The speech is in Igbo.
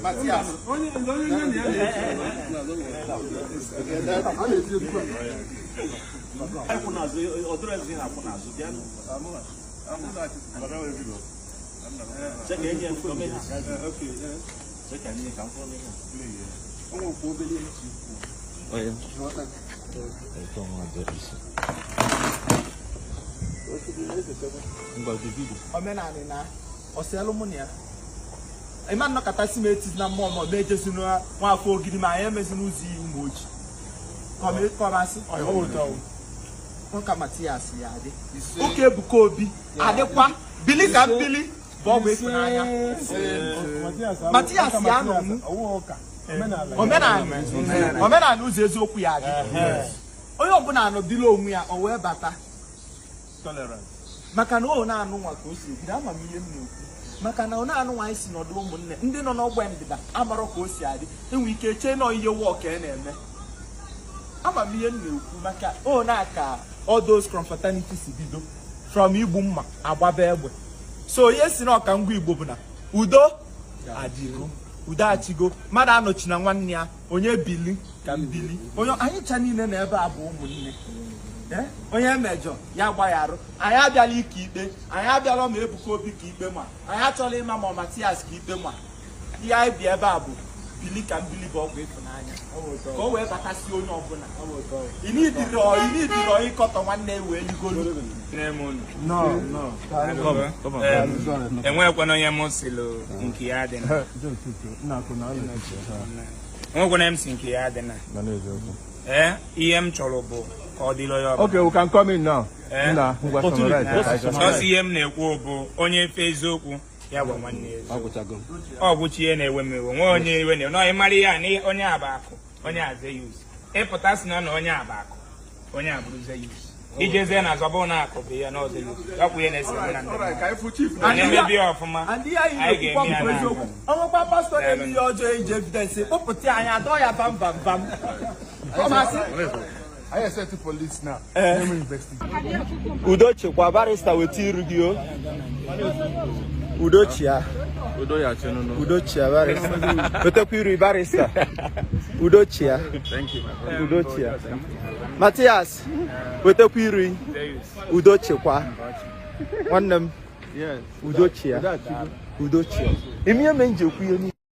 Mathias. A man not at is no more majors in one for giving my Amazon Uzi Much. Come as I hold down. Come Mathias, okay, Bukobi, Adequa, Billy and Billy, Bob with Mathias Yano, Omena loses Okuya. Oyo Bonano below me or where bata. Tolerant. Macano, no one goes to Dama million. Makana ona anu wa isi no do mu nne ndi no no gba ndida amaro ko si ade enwe ike che no iye work e na eme ama mi ye nneku maka o na aka all those confraternities bido from igbu mma agbaba egbe so yes na ka ngwa igbo bu na udo adigo udo achigo mada anochi na nwanne ya onye bili ka mbili onye anyi cha niile na ebe abu umunne onye mejọ ya gbayarụ anyị abịala ike ikpe anyị abịala ma ebuka obi ka ikpe ma anyị achọla ịma ma Mathias ka ikpe ma ihe anyị bi ebe a bụ bili ka mbili bụ ọgwụ ịfụnanya ka o wee batasị onye ọbụla inidiro ịkọtọ nwanne wee ligolu enwekwana onye mụsịlụ nke ya dị na enwekwana m si nke ya dị na ihe m chọrọ bụ okay, we can come in now. Because him na-ekwu bụ onye eziokwu ya bụ nwanne eziokwu. Ọ bụ chi na-ewe mewe nwa onye iwe na no ịmara ya na onye abakụ onye aze use. Ịpụta si na onye abakụ onye abụrụze use. Ijeze na zọbụ na akụ bụ ya na ọzọ use. Ọkwu ya na-ese na ndị. Anyị mebi ọfụma. Anyị ga-eme ya na akụ. Ọmụkwa pastor na-eme ọjọọ ije evidence kpọpụta anyị adọ ya bam bam bam. I said to police now. Udochi kwa barista wetiru gi o. Udochia. Udochia barista. Wetekwiru barista. Udochia. Thank you, my friend. Udochia. Mathias. Wetekwiru. Udochi kwa. Nwannem. Yes. Udochia. Udochia. Emi eme nje okwu yo ni.